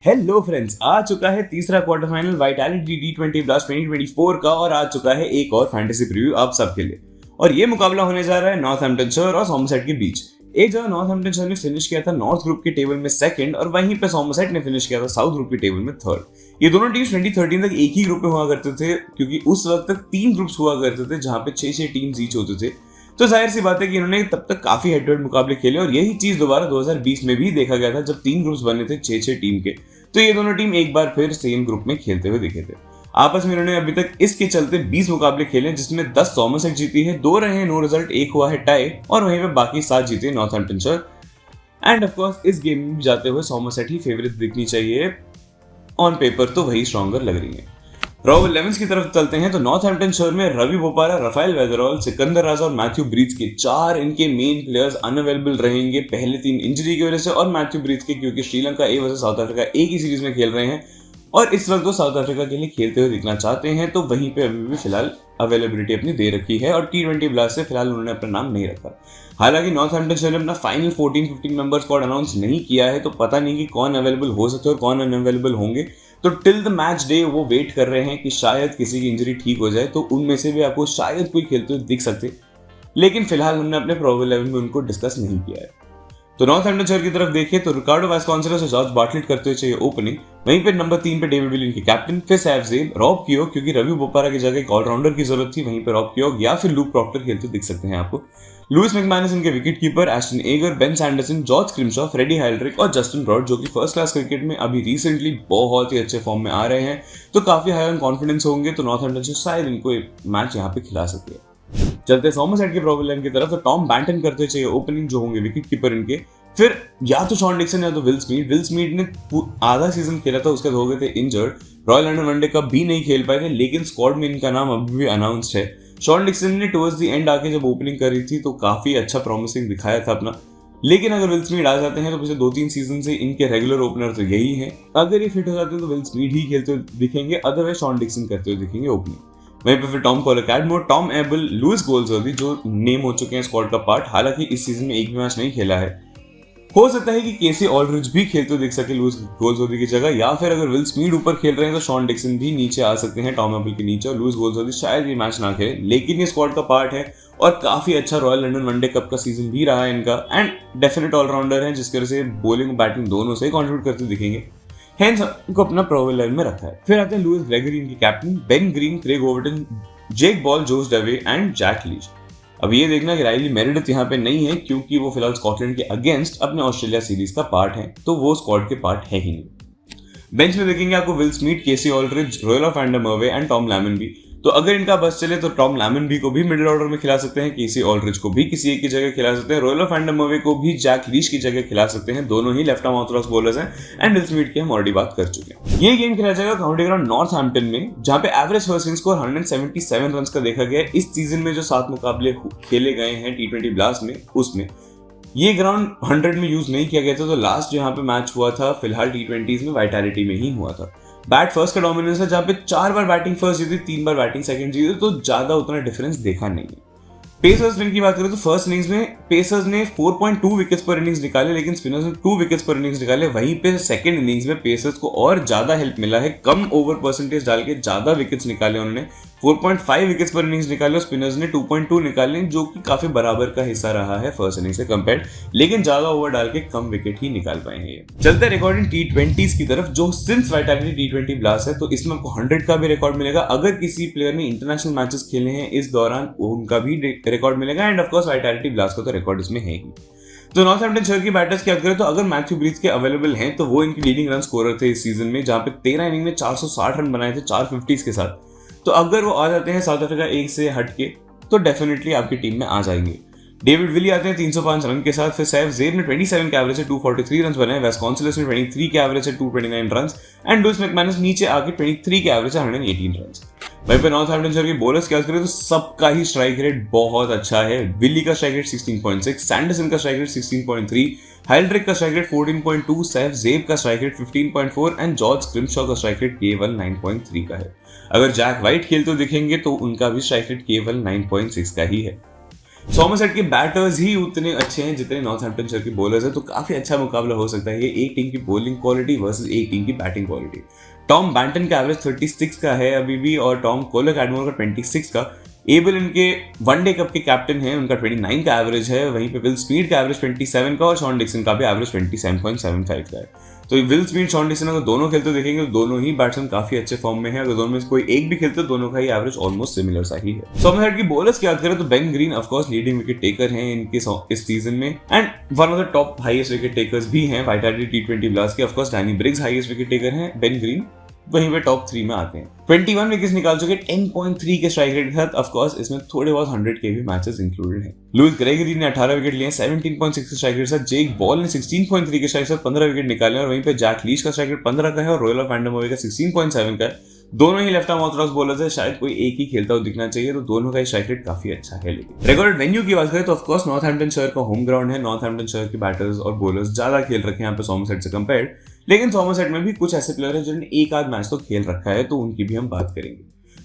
Hello friends, आ चुका है तीसरा quarter final vitality T20 blast 2024 का और आ चुका है एक और फैंटेसी प्रीव्यू आप सबके लिए। और ये मुकाबला होने जा रहा है नॉर्थहैम्पटनशायर और सॉमरसेट के बीच। एक जगह नॉर्थहैम्पटनशायर ने फिनिश किया था नॉर्थ ग्रुप के टेबल में सेकंड और वहीं पे सॉमरसेट ने फिनिश किया था साउथ ग्रुप के टेबल में थर्ड। ये दोनों टीम्स 2013 तक एक ही ग्रुप में हुआ करते थे, क्योंकि उस वक्त तक 3 ग्रुप्स हुआ करते थे जहां पे 6-6 टीम्स ईच होते थे। तो जाहिर सी बात है कि इन्होंने तब तक काफी हेड टू हेड मुकाबले खेले और यही चीज दोबारा 2020 में भी देखा गया था जब 3 ग्रुप्स बने थे 6-6 टीम के। तो ये दोनों टीम एक बार फिर सेम ग्रुप में खेलते हुए दिखे थे। आपस में इन्होंने अभी तक इसके चलते 20 मुकाबले खेले, जिसमें 10 सॉमरसेट जीती है, 2 रहे हैं नो रिजल्ट, 1 हुआ है टाई और वहीं पे बाकी 7 जीते नॉर्थहैम्पटनशायर। एंड ऑफ कोर्स इस गेम में जाते हुए सॉमरसेट ही फेवरेट दिखनी चाहिए, ऑन पेपर तो वही स्ट्रॉन्गर लग रही है। रॉब 11 की तरफ चलते हैं तो नॉर्थहैम्पटनशायर में रवि बोपारा, राफेल वेदरऑल, सिकंदर राजा और मैथ्यू ब्रीच के 4 इनके मेन प्लेयर्स अनअवेलेबल रहेंगे पहले 3 इंजरी की वजह से, और मैथ्यू ब्रीच के क्योंकि Sri Lanka A versus south Africa एक ही सीरीज में खेल रहे हैं और इस वक्त वो साउथ अफ्रीका के लिए खेलते हुए दिखना चाहते हैं, तो वहीं पे अभी भी फिलहाल अवेलेबिलिटी अपनी दे रखी है और T20 ब्लास्ट से फिलहाल उन्होंने अपना नाम नहीं रखा। हालांकि नॉर्थहैम्पटनशायर ने अपना फाइनल 14-15 मेंबर स्क्वाड अनाउंस नहीं किया है, तो पता नहीं कि कौन अवेलेबल हो सकते हैं और कौन अनअवेलेबल होंगे। तो टिल द मैच डे वो वेट कर रहे हैं कि शायद किसी की इंजरी ठीक हो जाए, तो उनमें से भी आपको शायद कोई खेलते हुए दिख सकते, लेकिन फिलहाल उन्होंने अपने प्रोबेबल 11 में उनको डिस्कस नहीं किया है। तो नॉर्थहैम्पटनशायर की तरफ देखें तो रिकार्डो वास्कोंसेलोस और जॉर्ज बार्टलेट करते हुए चाहिए ओपनिंग, वहीं पे नंबर 3 पे डेविड विलियन के कैप्टन, फिर सैफ ज़ेब, रॉब कियोग, क्योंकि रवि बोपारा की जगह एक ऑलराउंडर की जरूरत थी, वहीं पे रॉब कियोग या फिर लूक प्रॉक्टर खेलते दिख सकते हैं आपको। लुइस मैकमैनस इनके wicket keeper, Ashton Agar, Ben Sanderson, George Scrimshaw, Freddie Heldreich और जस्टिन ब्रॉड, जो कि फर्स्ट क्लास क्रिकेट में अभी रिसेंटली बहुत ही अच्छे फॉर्म में आ रहे हैं, तो काफी हाई ऑन कॉन्फिडेंस होंगे, तो नॉर्थहैम्पटनशायर शायद इनको मैच यहाँ पे खिला सके। चलते सॉमरसेट के प्रोबेबल 11 की तरफ तो टॉम बैंटन करते चाहिए ओपनिंग, जो होंगे विकेट कीपर इनके, फिर या तो शॉन डिक्सन या तो विल स्मीथ ने आधा सीजन खेला था, उसके बाद हो गए थे injured, royal London one day cup भी नहीं खेल पाए थे, लेकिन स्क्वाड में इनका नाम अभी भी अनाउंस्ड है। शॉन डिक्सन ने टुवर्ड्स द एंड आके जब ओपनिंग करी थी तो काफी अच्छा प्रॉमिसिंग दिखाया था अपना, लेकिन अगर विल स्मीथ आ जाते हैं तो पिछले 2-3 सीजन से इनके रेगुलर ओपनर तो यही है। अगर ये फिट हो जाते हैं तो विल स्मीथ ही खेलते हुए दिखेंगे, अदरवाइज शॉन डिक्सन करते हुए दिखेंगे ओपनिंग। वहीं पे फिर Tom Kohler Cadmore, Tom Abell, Lewis Goldsworthy जो नेम हो चुके हैं स्क्वाड का पार्ट, हालांकि इस सीजन में एक भी मैच नहीं खेला है। हो सकता है कि केसी ऑल्ड्रिच भी खेलते हुए दिख सके लुइस गोल्सवर्दी की जगह, या फिर अगर विल स्मीथ ऊपर खेल रहे हैं तो शॉन डिक्सन भी नीचे आ सकते हैं टॉम एबल के नीचे, और लुइस गोल्सवर्दी शायद ये मैच ना खेले, लेकिन ये स्क्वाड का पार्ट है और काफी अच्छा रॉयल लंडन वनडे कप का सीजन भी रहा है इनका, एंड डेफिनेट ऑलराउंडर है जिसकी वजह से बॉलिंग और बैटिंग दोनों से कंट्रीब्यूट करते दिखेंगे, हेंस उनको अपना प्रोबेबल 11 में रखा है। फिर आते हैं लुइस ग्रेगरी इनके captain, Ben Green, Craig Overton, Jake Ball, Josh Davey and Jack Leach. अब ये देखना कि राइली मेरिडिथ यहाँ पे नहीं है, क्योंकि वो फिलहाल स्कॉटलैंड के अगेंस्ट अपने ऑस्ट्रेलिया सीरीज का पार्ट है, तो वो स्क्वाड के पार्ट है ही नहीं। बेंच में देखेंगे आपको Will Smeed, Kasey Aldridge, Roelof van der Merwe and Tom Lammonby भी, तो अगर इनका बस चले तो टॉम लैमन भी को भी मिडिल ऑर्डर में खिला सकते हैं, केसी ऑल्ड्रिच को भी किसी एक की जगह खिला सकते हैं, रॉयल ऑफ एंडर मर्वे को भी जैक लीच की जगह खिला सकते हैं, दोनों ही लेफ्ट आर्म ऑर्थोडॉक्स बॉलर्स हैं, एंड विल स्मीथ की हम ऑलरेडी बात कर चुके हैं। ये गेम खेला जाएगा काउंटी ग्राउंड नॉर्थहैम्पटन में, जहां पे average first inning score 177 run का देखा गया। इस सीजन में जो 7 मुकाबले खेले गए हैं T20 ब्लास्ट में, उसमें ये ग्राउंड 100 में यूज नहीं किया गया था, तो लास्ट जो यहाँ पे मैच हुआ था फिलहाल T20s में वाइटैलिटी में ही हुआ था। बैट फर्स्ट का डोमिनेंस है, जहाँ पे 4 बार बैटिंग फर्स्ट जीती, 3 बार बैटिंग सेकंड जीती, तो ज्यादा उतना डिफरेंस देखा नहीं है। पेसर्स विन की बात करें तो फर्स्ट इनिंग्स में पेसर्स ने 4.2 विकेट्स पर इनिंग्स निकाले, लेकिन स्पिनर्स ने 2 विकेट्स पर इनिंग्स निकाले। वहीं पे सेकंड इनिंग्स में पेसर्स को और ज्यादा हेल्प मिला है, कम ओवर परसेंटेज डाल के ज्यादा विकेट्स निकाले उन्होंने, 4.5 विकेट्स पर इनिंग्स निकाले और स्पिनर्स ने 2.2 निकाले, जो कि काफी बराबर का हिस्सा रहा है फर्स्ट इनिंग से कंपेयर, लेकिन ज्यादा ओवर डाल के कम विकेट ही निकाल पाए हैं। चलते रिकॉर्डिंग T20s की तरफ, जो सिंस वाइटैलिटी T20 ब्लास्ट है, तो इसमें आपको 100 का भी रिकॉर्ड मिलेगा। अगर किसी प्लेयर ने इंटरनेशनल मैचेस खेले हैं इस दौरान, उनका भी रिकॉर्ड मिलेगा, end of course vitality blast का तो रिकॉर्ड इसमें है ही। तो नॉर्थहैम्पटनशायर की बैटर्स की बात करें तो अगर मैथ्यू ब्रीच के अवेलेबल हैं तो वो इनकी लीडिंग रन स्कोरर थे इस सीजन में, जहां पे 13 इनिंग में 460 रन बनाए थे 4 50s के साथ। तो अगर वो आ जाते हैं साउथ अफ्रीका एक से हटके, तो डेफिनेटली आपकी टीम में आ जाएंगे। डेविड विली आते हैं 305 रन के साथ, फिर सैफ ज़ेब ने 27 के एवरेज से 243 रन बनाए, वास्कोंसेलोस ने 23 के एवरेज से 229 रन, एंड लुइस मैकमैनस नीचे आके 23 के एवरेज से 118 रन। वहीं पे नॉर्थहैम्पटनशायर की बॉलर्स की बात करें तो सबका ही स्ट्राइक रेट बहुत अच्छा है। विली का स्ट्राइक रेट 16.6, सैंडरसन का स्ट्राइक रेट 16.3, हाइल्ड्रिक का स्ट्राइक रेट 14.2, सैफ ज़ेब का स्ट्राइक रेट 15.4 एंड जॉर्ज क्रिमशॉ का स्ट्राइक रेट केवल 9.3 का है। अगर जैक वाइट खेलते दिखेंगे तो उनका भी स्ट्राइक रेट केवल 9.6 का ही है। सॉमरसेट के बैटर्स ही उतने अच्छे हैं जितने नॉर्थहैम्पटनशायर के बॉलर्स हैं, तो काफी अच्छा मुकाबला हो सकता है ये एक टीम की बॉलिंग क्वालिटी वर्सेस एक टीम की बैटिंग क्वालिटी। टॉम बैंटन का एवरेज 36 का है अभी भी, और टॉम कोलर-कैटमोर का 26 का। एबल इनके वनडे कप के कैप्टन हैं, उनका 29 का एवरेज है। वहीं पे विल स्मीड का एवरेज 27 का और शॉन डिक्सन का भी एवरेज 27.75 का है। तो विल स्मीड, शॉन डिक्सन अगर दोनों खेलते देखेंगे तो दोनों ही बैट्समैन काफी अच्छे फॉर्म में है। अगर दोनों में से कोई एक भी खेलते तो दोनों का ही एवरेज ऑलमोस्ट सिमिलर सा ही है। सॉमरसेट की बॉलर्स की बात करें तो Ben green of course leading wicket taker हैं इनके इस सीजन में, and one of the top highest wicket takers भी हैं वाइटालिटी T20 ब्लास्ट के। Of course Danny Briggs highest wicket taker हैं, बेन ग्रीन वहीं पे टॉप 3 में आते हैं। 21 विकेट्स निकाल चुके 10.3 के स्ट्राइक रेट के साथ। ऑफ कोर्स इसमें थोड़े बहुत 100 के भी मैचेस इंक्लूडेड हैं। लुइस ग्रेगरी ने 18 विकेट लिए 17.6 के स्ट्राइक रेट के साथ। जेक बॉल ने 16.3 के स्ट्राइक के साथ 15 विकेट निकाले, और वहीं पे जैक लीच का स्ट्राइक रेट 15 का है और रॉयल वैन डर मर्वे का 16.7 का है। दोनों ही लेफ्ट आर्म ऑर्थोडॉक्स बॉलर्स है, शायद कोई एक ही खेलता हुआ दिखना चाहिए, तो दोनों का स्ट्राइक रेट काफी अच्छा है। लेकिन रिकॉर्डेड वेन्यू की बात करें तो ऑफ कोर्स नॉर्थहैम्पटनशायर का होम ग्राउंड है। नॉर्थहैम्पटनशायर के बैटर्स और बॉलर्स ज्यादा खेल रखे हैं यहाँ पे सॉमरसेट से कंपेयर्ड, लेकिन सॉमरसेट में भी कुछ ऐसे प्लेयर हैं जिन्होंने एक आध मैच तो खेल रखा है, तो उनकी भी हम बात करेंगे।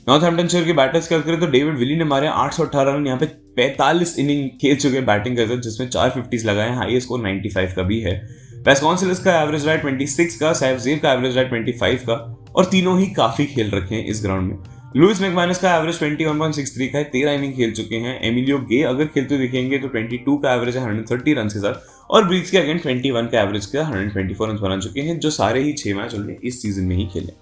नॉर्थहैम्पटनशायर के बैटर्स की बात करें तो डेविड विली ने मारे 818 रन, यहाँ पे 45 इनिंग खेल चुके बैटिंग करते, जिसमें 4 50s लगाए, हाईएस्ट स्कोर 95 का भी है। वेस्कॉन्सिलिस का एवरेज रहा 26 का, सैफजेब का एवरेज रहा 25 का, और तीनों ही काफी खेल रखे हैं इस ग्राउंड में। लुइस मैकमैनस का एवरेज 21.63 का है, 13 इनिंग खेल चुके हैं। एमिलियो गे अगर खेलते दिखेंगे तो 22 का एवरेज है 130 रन के साथ, और ब्रीज के अगेन 21 का एवरेज का 124 रन बना चुके हैं, जो सारे ही 6 मैच उन्होंने इस सीजन में ही खेले।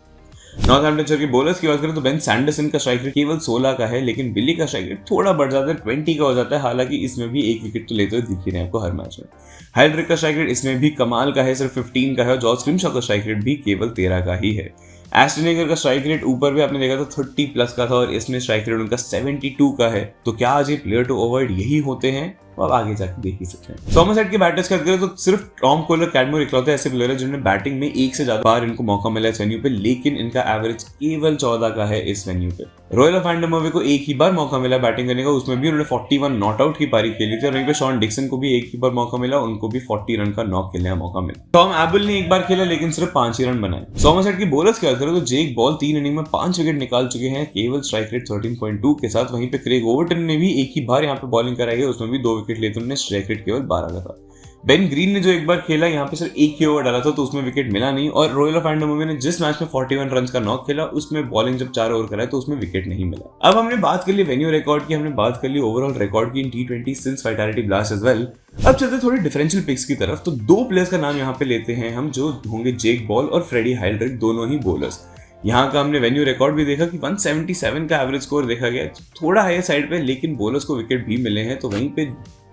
नॉर्थहैम्पटनशायर के बॉलर्स की बात करें तो बेन सैंडरसन का स्ट्राइक रेट केवल 16 का है, लेकिन बिली का स्ट्राइक रेट थोड़ा बढ़ जाता है, 20 का हो जाता है। हालांकि इसमें भी एक विकेट तो लेते हुए दिख ही रहे हैं आपको हर मैच में। हेल्ड्रिक का स्ट्राइक रेट इसमें भी कमाल का है, सिर्फ 15 का है, और जॉर्ज क्रिमशॉ का स्ट्राइक रेट भी केवल 13 का ही है। एस्टन एगर का स्ट्राइक रेट ऊपर भी आपने देखा था 30 प्लस का था, और इसमें स्ट्राइक रेट उनका 72 का है। तो क्या आज ये प्लेयर टू अवॉइड यही होते हैं, और आगे जाकर देख ही सकते हैं। सॉमरसेट के बैटर्स की बात करें तो सिर्फ टॉम कोलर-कैटमोर इकलौते ऐसे प्लेयर है जिन्होंने बैटिंग में एक से ज्यादा बार इनको मौका मिला इस वेन्यू पे, लेकिन इनका एवरेज केवल 14 का है इस वेन्यू पे। रॉयल वैन डर मर्वे को एक ही बार मौका मिला बैटिंग करने का, उसमें भी उन्होंने 41 नॉट आउट की पारी खेली थी, और वहीं पे शॉन डिक्सन को भी एक ही बार मौका मिला, उनको भी 40 रन का नॉक खेलने का मौका मिला। टॉम एबल ने एक बार खेला लेकिन सिर्फ 5 ही रन बनाए। सॉमरसेट की बॉलर्स की बात करें तो जेक बॉल 3 इनिंग में 5 विकेट निकाल चुके हैं, केवल स्ट्राइक रेट 13.2 के साथ। वहीं पे क्रेग ओवर्टन ने भी एक ही बार यहाँ पे बॉलिंग कराई है, उसमें भी 2 विकेट लेते उन्होंने, स्ट्राइक रेट केवल 12 का था। बेन ग्रीन ने जो एक बार खेला यहाँ पे सिर्फ एक ही ओवर डाला था, तो उसमें विकेट मिला नहीं, और रॉयल वैन डर मर्वे ने जिस मैच में 41 रन का नॉक खेला उसमें बॉलिंग जब 4 ओवर कराए तो उसमें विकेट नहीं मिला। अब हमने बात कर ली वेन्यू रिकॉर्ड की, हमने बात कर ली ओवरऑल रिकॉर्ड की in T20 since Vitality Blast as well. अब चलते थोड़ी डिफरेंशियल पिक्स की तरफ, तो 2 प्लेयर्स का नाम यहाँ पे लेते हैं हम, जो होंगे जेक बॉल और फ्रेडी हेल्ड्रिक, दोनों ही बॉलर्स। यहाँ का हमने वेन्यू रिकॉर्ड भी देखा कि 177 का एवरेज स्कोर देखा गया, थोड़ा हायर साइड पे, लेकिन बॉलर्स को विकेट भी मिले हैं, तो वहीं पे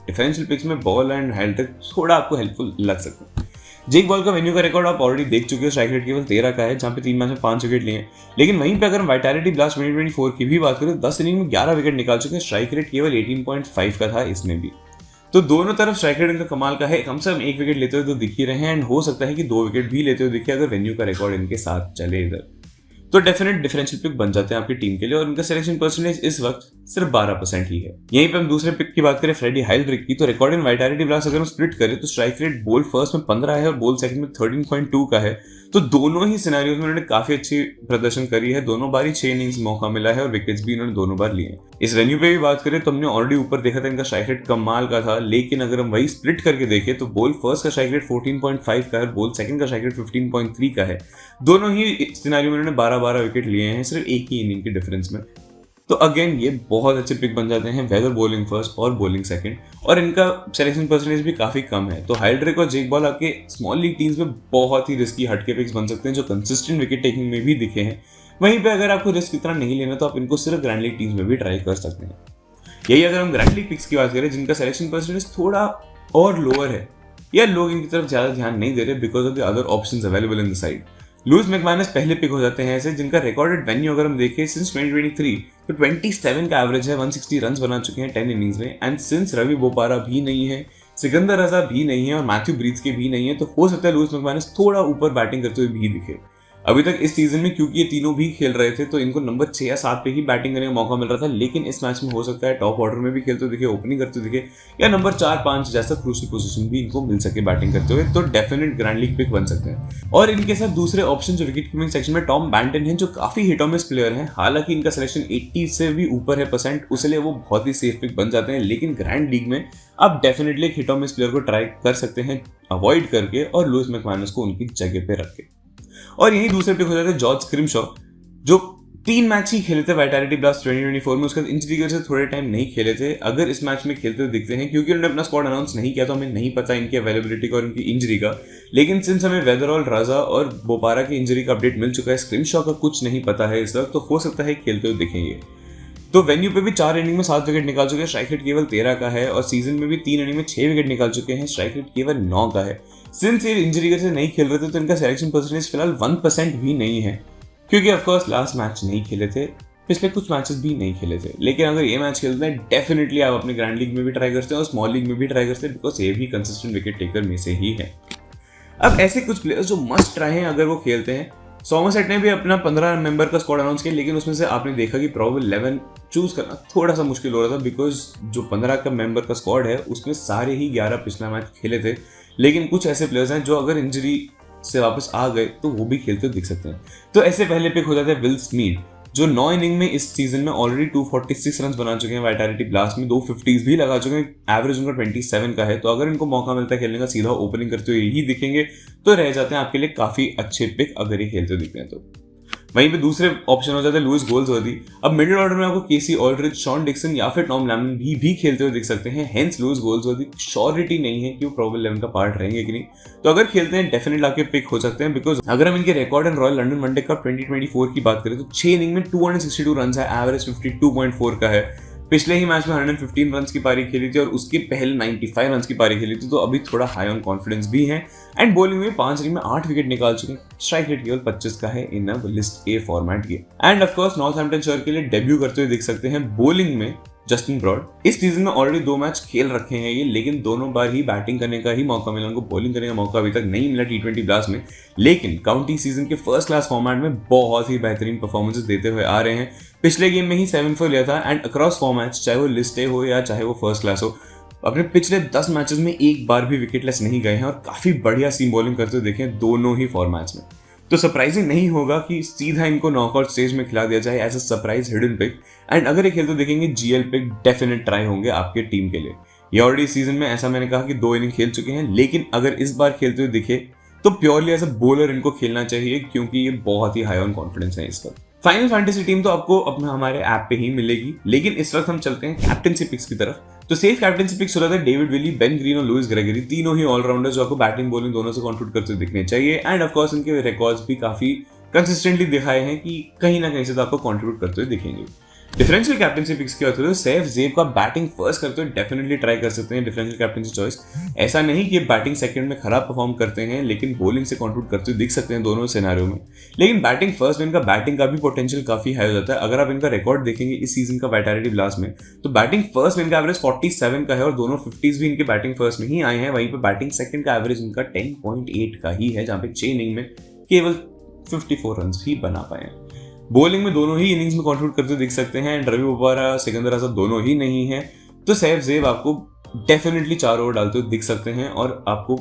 डिफरेंशियल पिक्स में बॉल एंड हेल्ड्रिक थोड़ा आपको हेल्पफुल लग सकता है। जेक बॉल का वेन्यू का रिकॉर्ड आप ऑलरेडी देख चुके हो, स्ट्राइक रेट केवल 13 का है, जहां पे 3 मैच में 5 विकेट लिए हैं। लेकिन वहीं पे अगर हम वाइटालिटी ब्लास्ट 2024 की भी बात करें तो 10 इनिंग में 11 विकेट निकाल चुके हैं, स्ट्राइक रेट केवल 18.5 का था इसमें भी। तो दोनों तरफ स्ट्राइक रेट इनका कमाल का है, कम से कम 1 विकेट लेते हुए तो दिख ही रहे हैं, एंड हो सकता है कि 2 विकेट भी लेते हुए दिखे अगर वेन्यू का रिकॉर्ड इनके साथ चले इधर, तो डेफिनेट डिफरेंशियल पिक बन जाते हैं आपकी टीम के लिए, और उनका सिलेक्शन परसेंटेज इस वक्त सिर्फ 12% ही है। यहीं पे हम दूसरे पिक की बात करें फ्रेडी हेल्ड्रिक की, तो रिकॉर्ड इन वाइटालिटी ब्लास्ट अगर हम स्प्लिट करें तो स्ट्राइक रेट बॉल फर्स्ट में 15 है और बॉल सेकंड में 13.2 का है। तो दोनों ही सिनेरियोज में उन्होंने काफी अच्छी प्रदर्शन करी है, दोनों बार ही 6 इनिंग्स मौका मिला है, और विकेट्स भी उन्होंने दोनों बार लिए। इस वेन्यू पे भी बात करें तो हमने ऑलरेडी ऊपर देखा था इनका स्ट्राइक रेट कमाल का था, लेकिन अगर हम वही स्प्लिट करके देखें तो बॉल फर्स्ट का स्ट्राइक रेट 14.5 का है, बॉल सेकंड का स्ट्राइक रेट 15.3 का है। दोनों ही सिनेरियो में उन्होंने 12-12 विकेट लिए हैं सिर्फ एक ही इनिंग के डिफरेंस में। तो अगेन ये बहुत अच्छे पिक बन जाते हैं, वेदर बॉलिंग फर्स्ट और बॉलिंग सेकंड, और इनका सिलेक्शन परसेंटेज भी काफी कम है। तो हेल्ड्रिक और जेक बॉल आपके स्मॉल लीग टीम्स में बहुत ही रिस्की हटके पिक्स बन सकते हैं, जो कंसिस्टेंट विकेट टेकिंग में भी दिखे हैं। वहीं पे अगर आपको रिस्क इतना नहीं लेना तो आप इनको सिर्फ ग्रैंड लीग टीम्स में भी ट्राई कर सकते हैं। यही अगर हम ग्रैंड लीग पिक्स की बात करें जिनका सिलेक्शन परसेंटेज थोड़ा और लोअर है, या लोग इनकी तरफ ज्यादा ध्यान नहीं दे रहे because of the other options available in the side, Louis McManus पहले पिक हो जाते हैं ऐसे, जिनका रिकॉर्डेड वेन्यू अगर हम देखें सिंस 2023 तो 27 का एवरेज है, 160 रन बना चुके हैं 10 इनिंग्स में। एंड सिंस रवि बोपारा भी नहीं है, सिकंदर रजा भी नहीं है, और मैथ्यू ब्रीज के भी नहीं है, तो हो सकता है लुइस मैकमैनस थोड़ा ऊपर बैटिंग करते हुए भी दिखे। अभी तक इस सीजन में क्योंकि ये तीनों भी खेल रहे थे तो इनको नंबर 6 या 7 पे ही बैटिंग करने का मौका मिल रहा था, लेकिन इस मैच में हो सकता है टॉप ऑर्डर में भी खेलते दिखे, ओपनिंग करते दिखे, या नंबर 4-5 जैसा क्रूशियल पोजीशन भी इनको मिल सके बैटिंग करते हुए, तो डेफिनेट ग्रैंड लीग पिक बन सकते हैं। और इनके साथ दूसरे ऑप्शन जो विकेट कीपिंग सेक्शन में टॉम बैंटन है, जो काफी हिट और मिस प्लेयर हैं। हालांकि इनका सिलेक्शन 80 से भी ऊपर है परसेंट, उसलिए वो बहुत ही सेफ पिक बन जाते हैं, लेकिन ग्रैंड लीग में आप डेफिनेटली एक हिट और मिस प्लेयर को ट्राई कर सकते हैं अवॉइड करके, और लुइस मैकमैनस को उनकी जगह पे रख के। और यही दूसरे पिक हो जाते हैं जॉर्ज स्क्रिमशॉ, जो 3 मैच ही खेले थे वाइटैलिटी ब्लास्ट 2024 में, उसके बाद इंजरी की वजह से थोड़े टाइम नहीं खेले थे। अगर इस मैच में खेलते हुए दिखते हैं, क्योंकि उन्होंने अपना स्क्वाड अनाउंस नहीं किया तो हमें नहीं पता इनकी अवेलेबिलिटी का और इनकी इंजरी का, लेकिन सिंस हमें वेदरऑल, राजा और बोपारा की इंजरी का अपडेट मिल चुका है, स्क्रिमशॉ का कुछ नहीं पता है इस वक्त, तो हो सकता है खेलते हुए दिखेंगे। तो वेन्यू पे भी 4 इनिंग में 7 विकेट निकाल चुके हैं, स्ट्राइक रेट केवल 13 का है, और सीजन में भी 3 इनिंग में 6 विकेट निकाल चुके हैं, स्ट्राइक रेट केवल 9 का है। सिंस ये इंजरी से नहीं खेल रहे थे तो इनका सिलेक्शन परसेंटेज फिलहाल 1% भी नहीं है, क्योंकि ऑफकोर्स लास्ट मैच नहीं खेले थे, पिछले कुछ मैचेस भी नहीं खेले थे। लेकिन अगर ये मैच खेलते हैं डेफिनेटली आप अपने ग्रैंड लीग में भी ट्राई करते हैं और स्मॉल लीग में भी ट्राई करते हैं, बिकॉज ये भी कंसिस्टेंट विकेट टेकर में से ही है। अब ऐसे कुछ प्लेयर्स जो मस्ट ट्राई हैं अगर वो खेलते हैं, सोमरसेट ने भी अपना 15 मेंबर का स्क्वाड अनाउंस किया, लेकिन उसमें से आपने देखा कि प्रोबेबल 11 चूज करना थोड़ा सा मुश्किल हो रहा था, बिकॉज जो 15 का मेंबर का स्क्वाड है उसमें सारे ही 11 पिछला मैच खेले थे, लेकिन कुछ ऐसे प्लेयर्स हैं जो अगर इंजरी से वापस आ गए तो वो भी खेलते दिख सकते हैं। तो ऐसे पहले पिक हो जाते हैं विल स्मीड, जो 9 इनिंग में इस सीजन में ऑलरेडी 246 रन बना चुके हैं, वाइटैलिटी ब्लास्ट में 2 50s भी लगा चुके हैं, एवरेज उनका 27 का है। तो अगर इनको मौका मिलता है खेलने का, सीधा ओपनिंग करते हुए ही दिखेंगे तो रह जाते हैं आपके लिए काफी अच्छे पिक अगर ये खेलते दिखते हैं तो। वहीं पे दूसरे ऑप्शन हो जाते हैं लुइस गोल्सवर्दी। अब मिडिल ऑर्डर में आपको केसी ऑल्ड्रिच, शॉन डिक्सन या फिर टॉम लैमन भी खेलते हुए दिख सकते हैं, हेंस लुइस गोल्सवर्दी श्योरिटी नहीं है कि वो प्रोबेबल 11 का पार्ट रहेंगे कि नहीं, तो अगर खेलते हैं डेफिनेटली आपके पिक हो सकते हैं। बिकॉज अगर हम इनके record and royal London one day cup 2024 की बात करें तो 6 इनिंग में 262 रन है, एवरेज 52.4 का है। पिछले ही मैच में 115 रन की पारी खेली थी और उसके पहले 95 रन की पारी खेली थी, तो अभी थोड़ा हाई ऑन कॉन्फिडेंस भी है। एंड बॉलिंग में 5 इनिंग में 8 विकेट निकाल चुके हैं, स्ट्राइक रेट केवल 25 का है इन लिस्ट ए फॉर्मेट के। एंड ऑफ कोर्स नॉर्थहैम्पटनशायर के लिए डेब्यू करते हुए दिख सकते हैं बॉलिंग में जस्टिन ब्रॉड। इस सीजन में ऑलरेडी 2 मैच खेल रखे हैं ये, लेकिन दोनों बार ही बैटिंग करने का ही मौका मिला, उनको बॉलिंग करने का मौका अभी तक नहीं मिला T20 ब्लास्ट में। लेकिन काउंटी सीजन के फर्स्ट क्लास फॉर्मेट में बहुत ही बेहतरीन परफॉर्मेंसेस देते हुए आ रहे हैं। पिछले गेम में ही 7 for लिया था, एंड अक्रॉस फॉर्मेट्स, चाहे वो लिस्ट ए हो या चाहे वो फर्स्ट क्लास हो, अपने पिछले 10 मैचेस में एक बार भी विकेटलेस नहीं गए हैं और काफी बढ़िया सीम बॉलिंग करते हुए देखे दोनों ही फॉर्मेट्स में। तो सरप्राइजिंग नहीं होगा कि सीधा इनको नॉकआउट स्टेज में खिला दिया जाए as a surprise hidden pick. And अगर ये खेलते देखेंगे जीएल पिक डेफिनेट ट्राई होंगे आपके टीम के लिए। ये ऑलरेडी सीजन में, ऐसा मैंने कहा कि 2 इनिंग खेल चुके हैं, लेकिन अगर इस बार खेलते हुए दिखे तो प्योरली एज अ बॉलर इनको खेलना चाहिए, क्योंकि ये बहुत ही हाई ऑन कॉन्फिडेंस है इस वक्त। फाइनल फैंटेसी टीम तो आपको अपना हमारे ऐप पे ही मिलेगी, लेकिन इस वक्त हम चलते हैं कैप्टेंसी पिक्स की तरफ। तो सेफ कैप्टेंसी पिक्स हो रहा था डेविड विली, बेन ग्रीन और लुइस ग्रेगरी, तीनों ही ऑलराउंडर जो आपको बैटिंग बॉलिंग दोनों से कंट्रीब्यूट करते दिखने चाहिए। एंड ऑफ कोर्स इनके रिकॉर्ड्स भी काफी कंसिस्टेंटली दिखाए हैं कि कहीं ना कहीं से तो आपको कंट्रीब्यूट करते हुए दिखेंगे। डिफरेंशियल कैप्टेंसी पिक्स की बात करें तो सैफ ज़ेब का बैटिंग फर्स्ट करते हुए डेफिनेटली ट्राई कर सकते हैं डिफरेंशियल कैप्टेंसी चॉइस। ऐसा नहीं कि बैटिंग सेकंड में खराब परफॉर्म करते हैं, लेकिन बॉलिंग से कंट्रीब्यूट करते हुए दिख सकते हैं दोनों सिनेरियो में। लेकिन बैटिंग फर्स्ट में इनका बैटिंग का भी पोटेंशियल काफी हाई हो जाता है। अगर आप इनका रिकॉर्ड देखेंगे इस सीजन का वाइटैलिटी ब्लास्ट में, तो बैटिंग फर्स्ट में इनका एवरेज 47 का है और दोनों 50s भी इनके बैटिंग फर्स्ट में ही आए हैं। वहीं पर बैटिंग सेकंड का एवरेज इनका 10.8 का ही है, जहां पे 6 इनिंग में केवल 54 रन ही बना पाए हैं। बॉलिंग में दोनों ही इनिंग्स में कंट्रीब्यूट करते दिख सकते हैं, एंड रवि बोपारा, सिकंदर आजाद दोनों ही नहीं है, तो सैफ ज़ेब आपको डेफिनेटली 4 ओवर डालते हुए दिख सकते हैं और आपको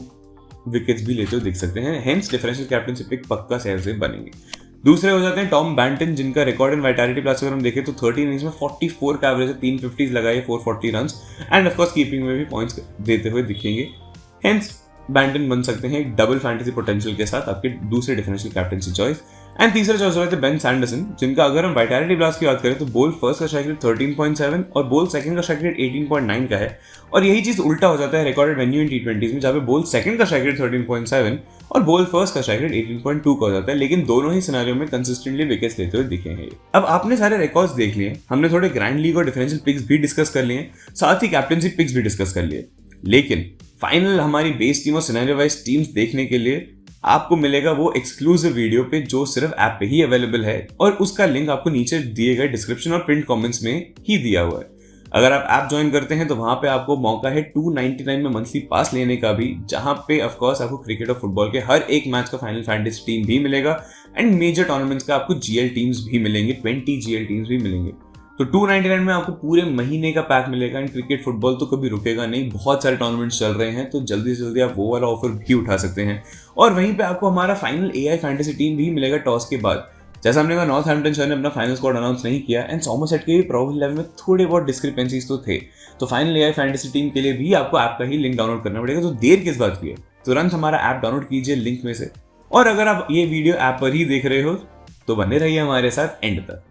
विकेट्स भी लेते हुए दिख सकते हैं। हेंस डिफरेंशियल कैप्टेंसी पिक पक्का सैफ ज़ेब बनेंगे। दूसरे हो जाते हैं टॉम बैंटन, जिनका रिकॉर्ड इन वाइटैलिटी प्लस अगर हम देखें तो 30 इनिंग्स में 44 का एवरेज है, 3 50s लगाए, 440 रन, एंड ऑफकोर्स कीपिंग में भी पॉइंट्स देते हुए दिखेंगे। हेंस बैंटन बन सकते हैं एक डबल फैंटेसी पोटेंशियल के साथ आपके दूसरे डिफरेंशियल कैप्टेंसी चॉइस। एंड तीसरा चॉइस हो रहे थे बेन सैंडरसन, जिनका अगर हम वाइटैलिटी ब्लास्ट की बात करें तो बॉल फर्स्ट का स्ट्राइक रेट 13.7 और बॉल सेकंड का स्ट्राइक रेट 18.9 का है। और यही चीज उल्टा हो जाता है रिकॉर्डेड वेन्यू इन T20s में, जहाँ पे बॉल सेकंड का स्ट्राइक रेट 13.7 और बॉल फर्स्ट का स्ट्राइक रेट 18.2 का हो जाता है। लेकिन दोनों ही सिनेरियो में कंसिस्टेंटली विकेट्स लेते हुए दिखे हैं। अब आपने सारे रिकॉर्ड्स देख लिए, हमने थोड़े ग्रैंड लीग और डिफरेंशियल पिक्स भी डिस्कस कर लिए, साथ ही कैप्टेंसी पिक्स भी डिस्कस कर लिए। लेकिन फाइनल हमारी बेस टीम और सिनेरियो वाइज टीम्स देखने के लिए आपको मिलेगा वो एक्सक्लूसिव वीडियो पे जो सिर्फ ऐप पे ही अवेलेबल है, और उसका लिंक आपको नीचे दिए गए डिस्क्रिप्शन और प्रिंट कमेंट्स में ही दिया हुआ है। अगर आप ऐप ज्वाइन करते हैं तो वहां पे आपको मौका है 299 में मंथली पास लेने का भी, जहां पे ऑफ कोर्स आपको क्रिकेट और फुटबॉल के हर एक मैच का फाइनल फैंटेसी टीम भी मिलेगा। एंड मेजर टूर्नामेंट्स का आपको GL टीम्स भी मिलेंगे, 20 GL टीम्स भी मिलेंगे। तो 299 में आपको पूरे महीने का पैक मिलेगा। एंड क्रिकेट फुटबॉल तो कभी रुकेगा नहीं, बहुत सारे टूर्नामेंट्स चल रहे हैं, तो जल्दी से जल्दी आप वो वाला ऑफर भी उठा सकते हैं। और वहीं पे आपको हमारा फाइनल AI फैंटेसी टीम भी मिलेगा टॉस के बाद। जैसा हमने कहा, नॉर्थहैम्पटनशायर ने अपना फाइनल स्क्वाड अनाउंस नहीं किया एंड सॉमरसेट के भी प्रोबेबल लेवल में थोड़े बहुत डिस्क्रिपेंसीज तो थे। तो फाइनल AI फैंटेसी टीम के लिए भी आपको ऐप का ही लिंक डाउनलोड करना पड़ेगा। तो देर किस बात की है, तुरंत हमारा ऐप डाउनलोड कीजिए लिंक में से। और अगर आप ये वीडियो ऐप पर ही देख रहे हो तो बने रहिए हमारे साथ एंड तक।